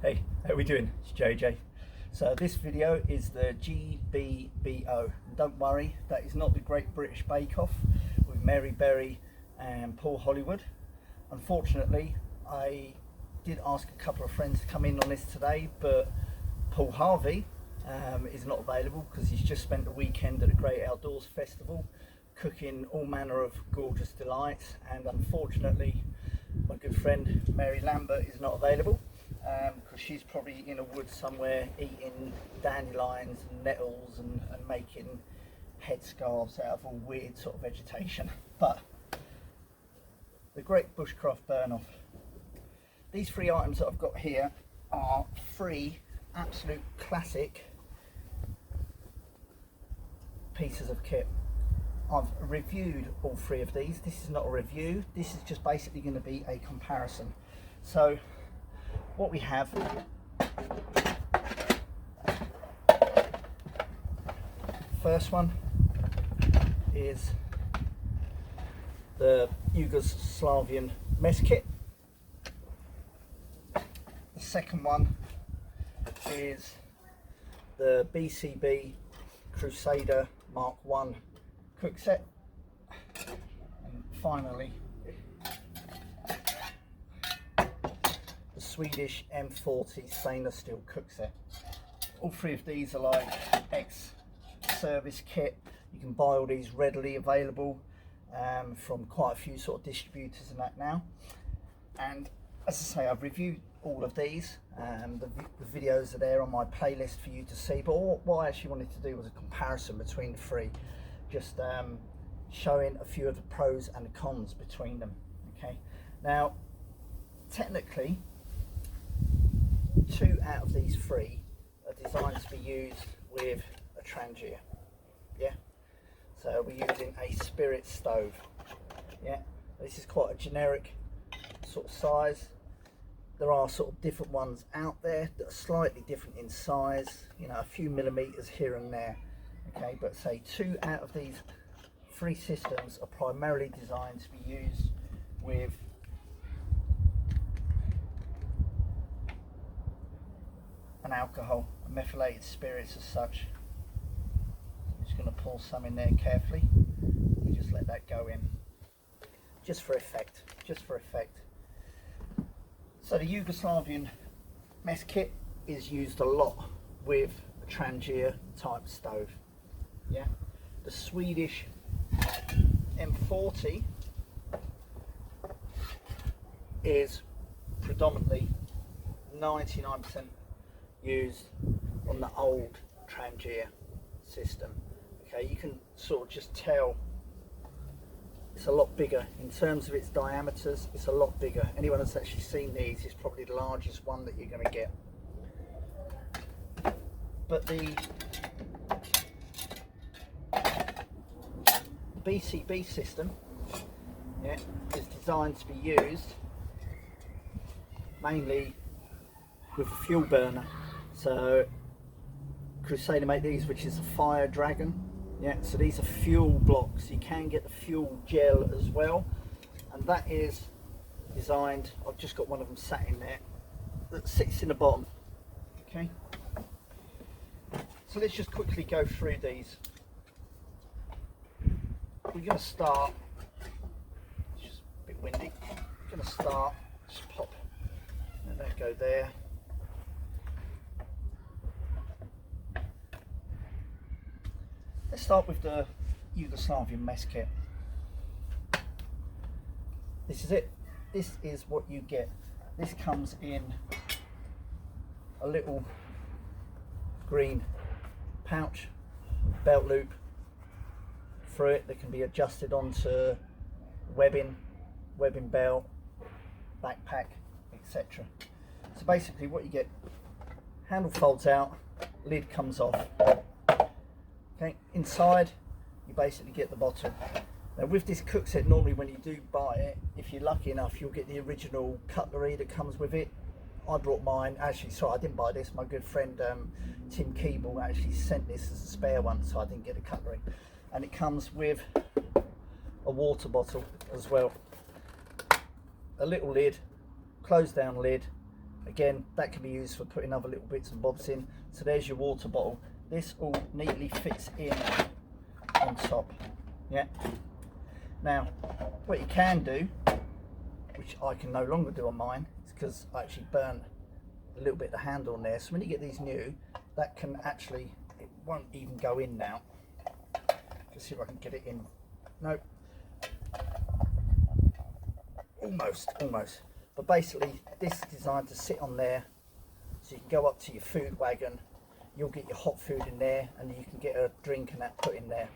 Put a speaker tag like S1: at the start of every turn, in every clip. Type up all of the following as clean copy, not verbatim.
S1: Hey, how are we doing? It's JJ. So this video is the GBBO. Don't worry, that is not the Great British Bake Off with Mary Berry and Paul Hollywood. Unfortunately, I did ask a couple of friends to come in on this today, but Paul Harvey is not available because he's just spent the weekend at the Great Outdoors Festival cooking all manner of gorgeous delights, and unfortunately my good friend Mary Lambert is not available because she's probably in a wood somewhere eating dandelions and nettles and making headscarves out of all weird sort of vegetation. But the Great Bushcraft Burn Off. These three items that I've got here are three absolute classic pieces of kit. I've reviewed all three of these. This is not a review, this is just basically going to be a comparison. So what we have first one is the Yugoslavian mess kit. The second one is the BCB Crusader Mark 1 cookset, and finally the Swedish M40 stainless steel cookset. All three of these are like ex-service kit. You can buy all these readily available from quite a few sort of distributors and that now. And as I say, I've reviewed all of these. The videos are there on my playlist for you to see, but what I actually wanted to do was a comparison between the three, just showing a few of the pros and the cons between them. Okay, now technically 2 out of these 3 are designed to be used with a trangier. Yeah, so we're using a spirit stove. Yeah, this is quite a generic sort of size. There are sort of different ones out there that are slightly different in size, you know, a few millimeters here and there. Okay, but say 2 out of these 3 systems are primarily designed to be used with an alcohol, a methylated spirits as such. I'm just going to pour some in there carefully and just let that go in, just for effect, just for effect. So the Yugoslavian mess kit is used a lot with a trangier type stove. Yeah, the Swedish M40 is predominantly 99% used on the old trangier system. Okay, you can sort of just tell it's a lot bigger in terms of its diameters. It's a lot bigger. Anyone that's actually seen these is probably the largest one that you're going to get. But the BCB system, yeah, is designed to be used mainly with a fuel burner. So Crusader make these, which is a fire dragon. Yeah, so these are fuel blocks. You can get the fuel gel as well, and that is designed, I've just got one of them sat in there that sits in the bottom. Okay, so let's just quickly go through these. We're going to start, it's just a bit windy, we're going to start, just pop, let that go there. Let's start with the Yugoslavian mess kit. This is it. This is what you get. This comes in a little green pouch, belt loop through it that can be adjusted onto webbing belt, backpack, etc. So basically what you get, handle folds out, lid comes off. Okay, inside you basically get the bottle. Now with this cookset, normally when you do buy it, if you're lucky enough, you'll get the original cutlery that comes with it. I brought mine, actually, sorry, I didn't buy this. My good friend Tim Keeble actually sent this as a spare one, so I didn't get a cutlery. And it comes with a water bottle as well. A little lid, closed down lid, Again, that can be used for putting other little bits and bobs in. So there's your water bottle. This all neatly fits in on top. Yeah. Now, what you can do, which I can no longer do on mine, is because I actually burnt a little bit of the handle on there. So when you get these new, that can actually, it won't even go in now. Let's see if I can get it in. Nope. Almost. But basically, this is designed to sit on there, so you can go up to your food wagon. You'll get your hot food in there, and you can get a drink and that put in there.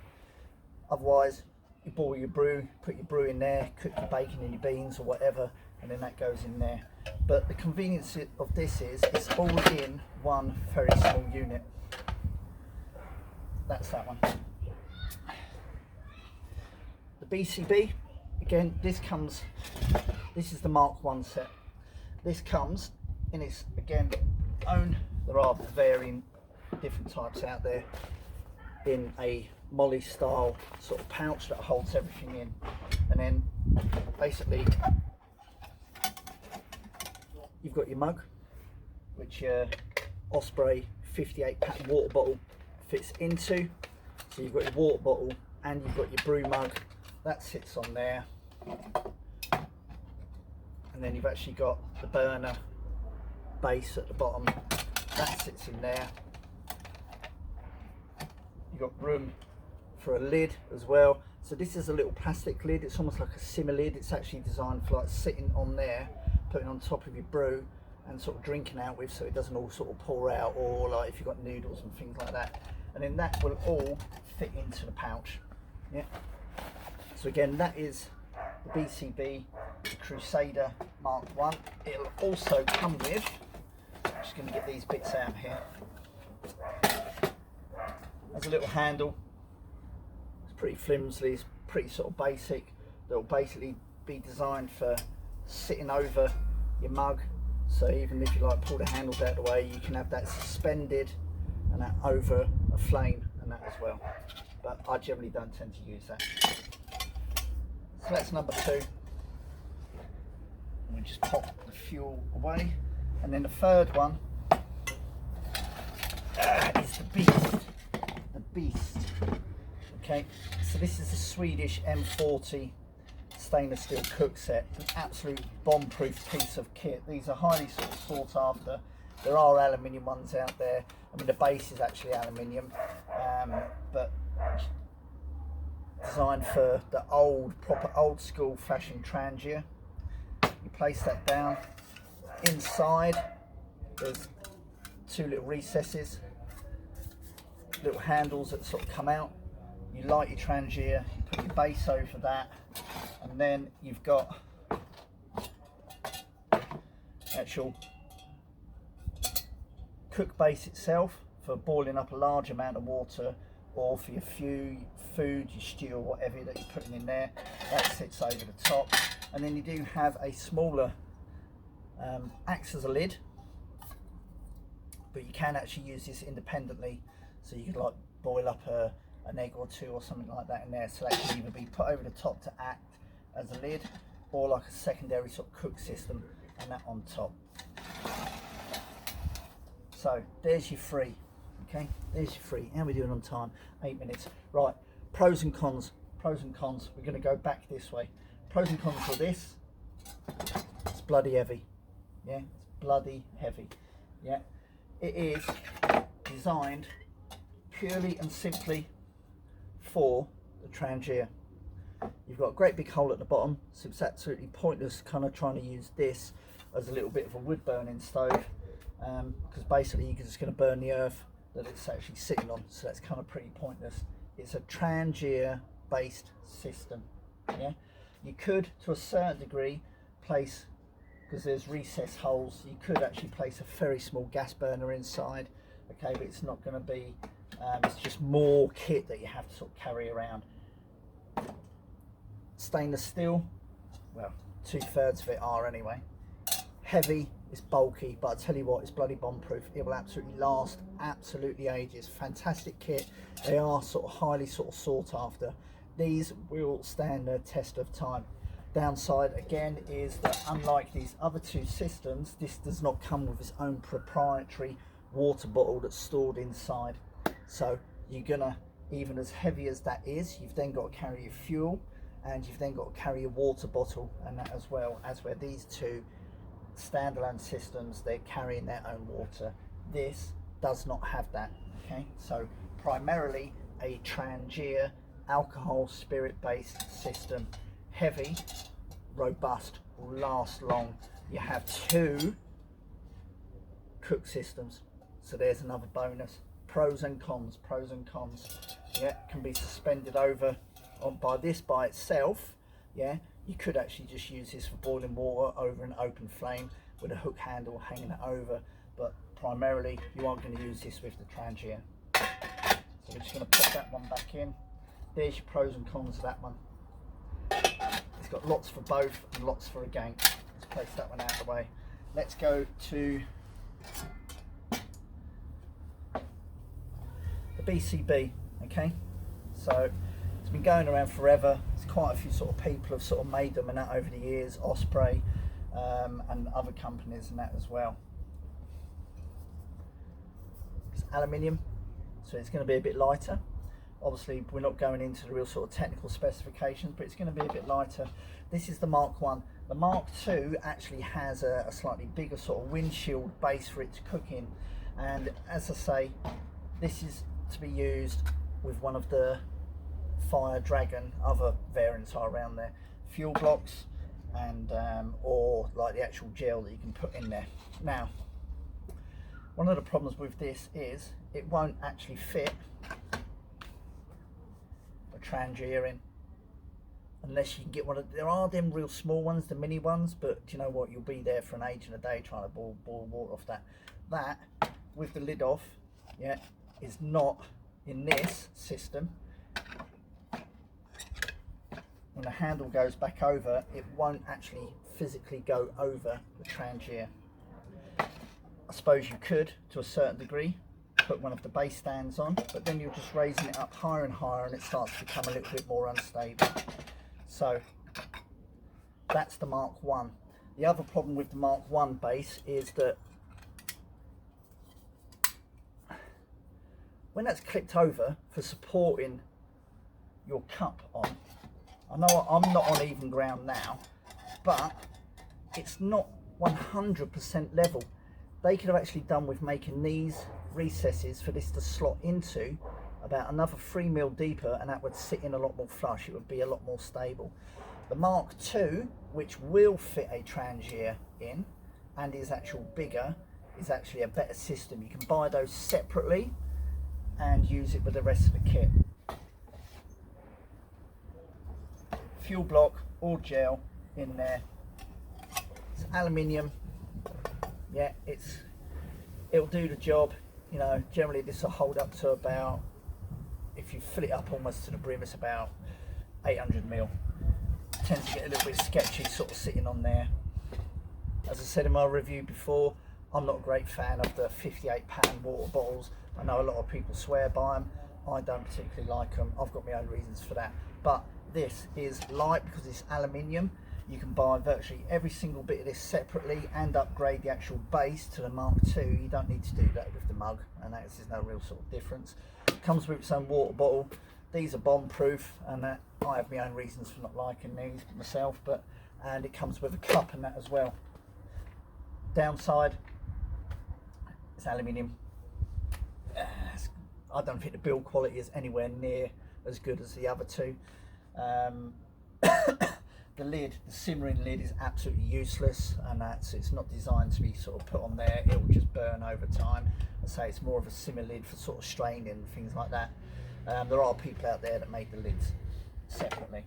S1: Otherwise, you boil your brew, put your brew in there, cook your bacon and your beans or whatever, and then that goes in there. But the convenience of this is it's all in one very small unit. That's that one. The BCB, again, this is the Mark 1 set. This comes in its, again, own, there are varying different types out there, in a molly style sort of pouch that holds everything in. And then basically you've got your mug, which your Osprey 58 pack water bottle fits into. So you've got your water bottle and you've got your brew mug, that sits on there. And then you've actually got the burner base at the bottom, that sits in there. You've got room for a lid as well. So this is a little plastic lid, it's almost like a simmer lid. It's actually designed for like sitting on there, putting on top of your brew and sort of drinking out with, so it doesn't all sort of pour out, or like if you've got noodles and things like that. And then that will all fit into the pouch. Yeah. So again, that is the BCB, the Crusader Mark 1. It'll also come with, I'm just going to get these bits out here. There's a little handle. It's pretty flimsy, it's pretty sort of basic. That'll basically be designed for sitting over your mug. So even if you like pull the handles out of the way, you can have that suspended and that over a flame and that as well. But I generally don't tend to use that. So that's number 2. And we just pop the fuel away. And then the third one is the beast. The beast. Okay, so this is a Swedish M40 stainless steel cook set. An absolute bomb-proof piece of kit. These are highly sort of sought after. There are aluminium ones out there. I mean, the base is actually aluminium, but designed for the proper old school fashion trangia. You place that down. Inside there's 2 little recesses, little handles that sort of come out. You light your trangia, you put your base over that, and then you've got actual cook base itself for boiling up a large amount of water, or for your food, your stew, or whatever that you're putting in there. That sits over the top. And then you do have a smaller, acts as a lid, but you can actually use this independently. So you could like boil up an egg or 2 or something like that in there. So that can either be put over the top to act as a lid, or like a secondary sort of cook system, and that on top. So there's your 3. Okay, there's your 3. How are we doing on time? 8 minutes. Right, pros and cons. Pros and cons. We're going to go back this way. Pros and cons for this. It's bloody heavy. Yeah, it's bloody heavy. Yeah, it is designed purely and simply for the trangia. You've got a great big hole at the bottom, so it's absolutely pointless kind of trying to use this as a little bit of a wood burning stove, because basically you're just going to burn the earth that it's actually sitting on, so that's kind of pretty pointless. It's a trangia based system. Yeah, you could to a certain degree place, because there's recessed holes, you could actually place a very small gas burner inside. Okay, but it's not going to be, it's just more kit that you have to sort of carry around. Stainless steel, well, 2/3 of it are anyway. Heavy, it's bulky, but I tell you what, it's bloody bomb proof. It will absolutely last absolutely ages. Fantastic kit. They are sort of highly sort of sought after. These will stand the test of time. Downside again is that unlike these other two systems, this does not come with its own proprietary water bottle that's stored inside. So you're gonna, even as heavy as that is, you've then got to carry your fuel, and you've then got to carry your water bottle and that, as well as where these two standalone systems, they're carrying their own water. This does not have that. Okay, so primarily a Trangia alcohol spirit based system, heavy, robust, will last long. You have two cook systems, so there's another bonus. Pros and cons, pros and cons. Yeah, can be suspended over by this by itself. Yeah, you could actually just use this for boiling water over an open flame with a hook handle hanging it over, but primarily you aren't going to use this with the Trangia. So we're just going to put that one back in. There's your pros and cons of that one. It's got lots for both and lots for against. Let's place that one out of the way. Let's go to the BCB. Okay, so it's been going around forever. There's quite a few sort of people have sort of made them and that over the years, Osprey and other companies and that as well. It's aluminium, so it's going to be a bit lighter. Obviously we're not going into the real sort of technical specifications, but it's going to be a bit lighter. This is the Mark 1. The Mark 2 actually has a slightly bigger sort of windshield base for it to cook in, and as I say, this is to be used with one of the Fire Dragon other variants are around there, fuel blocks and or like the actual gel that you can put in there. Now, one of the problems with this is it won't actually fit Trangia in unless you can get one of, there are them real small ones, the mini ones, but do you know what, you'll be there for an age and a day trying to boil water off that with the lid off. Yeah, is not in this system. When the handle goes back over, it won't actually physically go over the Trangia. I suppose you could to a certain degree put one of the base stands on, but then you're just raising it up higher and higher and it starts to become a little bit more unstable. So that's the Mark 1. The other problem with the Mark 1 base is that when that's clipped over for supporting your cup on, I know I'm not on even ground now, but it's not 100% level. They could have actually done with making these recesses for this to slot into about another 3mm deeper, and that would sit in a lot more flush. It would be a lot more stable. The Mark II, which will fit a Trangia in and is actual bigger, is actually a better system. You can buy those separately and use it with the rest of the kit. Fuel block or gel in there. It's aluminium. Yeah, it'll do the job. You know, generally this will hold up to about, if you fill it up almost to the brim, it's about 800mm. Tends to get a little bit sketchy sort of sitting on there. As I said in my review before, I'm not a great fan of the 58-pound water bottles. I know a lot of people swear by them. I don't particularly like them. I've got my own reasons for that. But this is light because it's aluminium. You can buy virtually every single bit of this separately and upgrade the actual base to the Mark II. You don't need to do that with the mug, and there's no real sort of difference. It comes with its own water bottle. These are bomb proof, and I have my own reasons for not liking these myself, and it comes with a cup and that as well. Downside, it's aluminium. I don't think the build quality is anywhere near as good as the other two. The lid, the simmering lid, is absolutely useless, and it's not designed to be sort of put on there. It will just burn over time. I say it's more of a simmer lid for sort of straining and things like that. There are people out there that make the lids separately.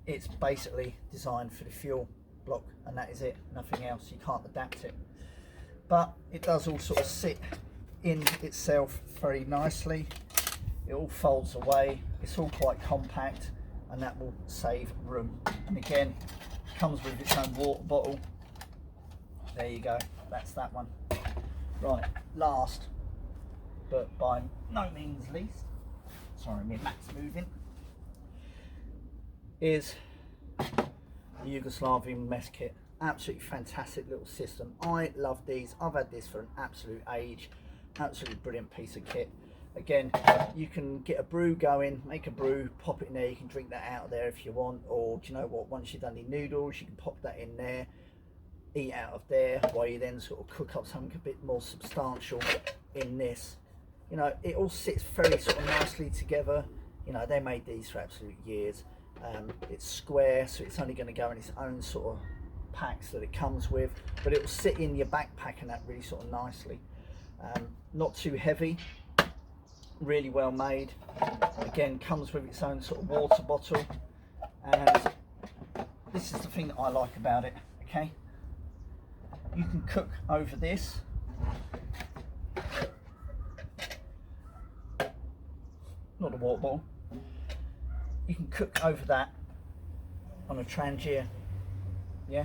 S1: It's basically designed for the fuel block, and that is it, nothing else. You can't adapt it, but it does all sort of sit in itself very nicely. It all folds away. It's all quite compact, and that will save room. And again, comes with its own water bottle. There you go, that's that one. Right, last but by no means least, sorry, my mat's moving. is the Yugoslavian mess kit. Absolutely fantastic little system. I love these. I've had this for an absolute age. Absolutely brilliant piece of kit. Again, you can get a brew going, make a brew, pop it in there. You can drink that out of there if you want, or do you know what, once you've done your noodles, you can pop that in there, eat out of there, while you then sort of cook up something a bit more substantial in this. You know, it all sits very sort of nicely together. You know, they made these for absolute years. It's square, so it's only going to go in its own sort of packs that it comes with, but it will sit in your backpack and that really sort of nicely. Not too heavy, really well made. Again, comes with its own sort of water bottle, and this is the thing that I like about it. Okay, you can cook over this. Not a water bottle. You can cook over that on a Trangier. Yeah.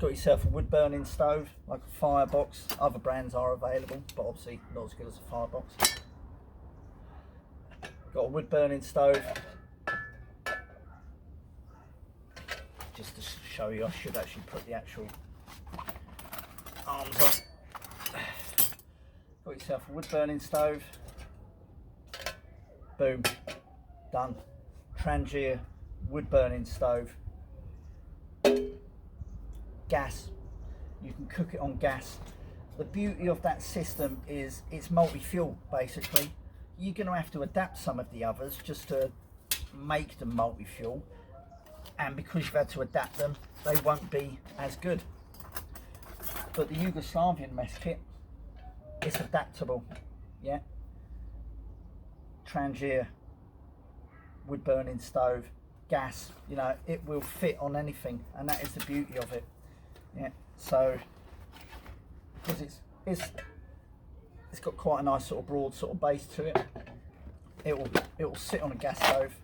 S1: Got yourself a wood burning stove, like a firebox. Other brands are available, but obviously not as good as a firebox. Got a wood burning stove. Just to show you, I should actually put the actual arms on. Got yourself a wood burning stove. Boom, done. Trangier wood burning stove. Gas, you can cook it on gas. The beauty of that system is it's multi-fuel. Basically, you're going to have to adapt some of the others just to make them multi-fuel, and because you've had to adapt them, they won't be as good. But the Yugoslavian mess kit, it's adaptable. Yeah, Trangier wood burning stove, gas, you know, it will fit on anything, and that is the beauty of it. Yeah, so because it's got quite a nice sort of broad sort of base to it, it will sit on a gas stove.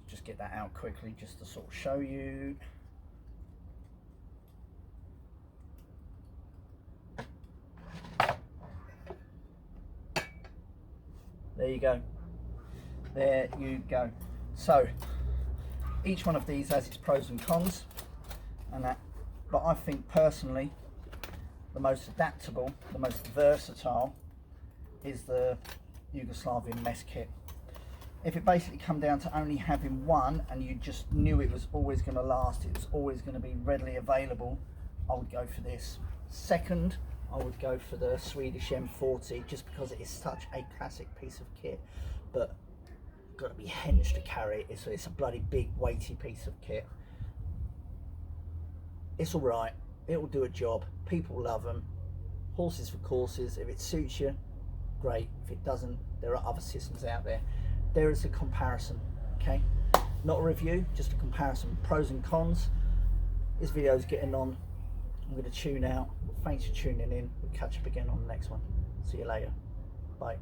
S1: Just get that out quickly just to sort of show you. There you go. There you go. So each one of these has its pros and cons, and that, but I think personally the most adaptable, the most versatile is the Yugoslavian mess kit. If it basically come down to only having one and you just knew it was always going to last, it was always going to be readily available, I would go for this. Second, I would go for the Swedish M40, just because it is such a classic piece of kit, but got to be hench to carry it. It's a bloody big weighty piece of kit. It's all right, it will do a job. People love them. Horses for courses. If it suits you, great. If it doesn't, there are other systems out there. There is a comparison. Okay, not a review, just a comparison, pros and cons. This video is getting on. I'm going to tune out. Thanks for tuning in. We'll catch up again on the next one. See you later. Bye.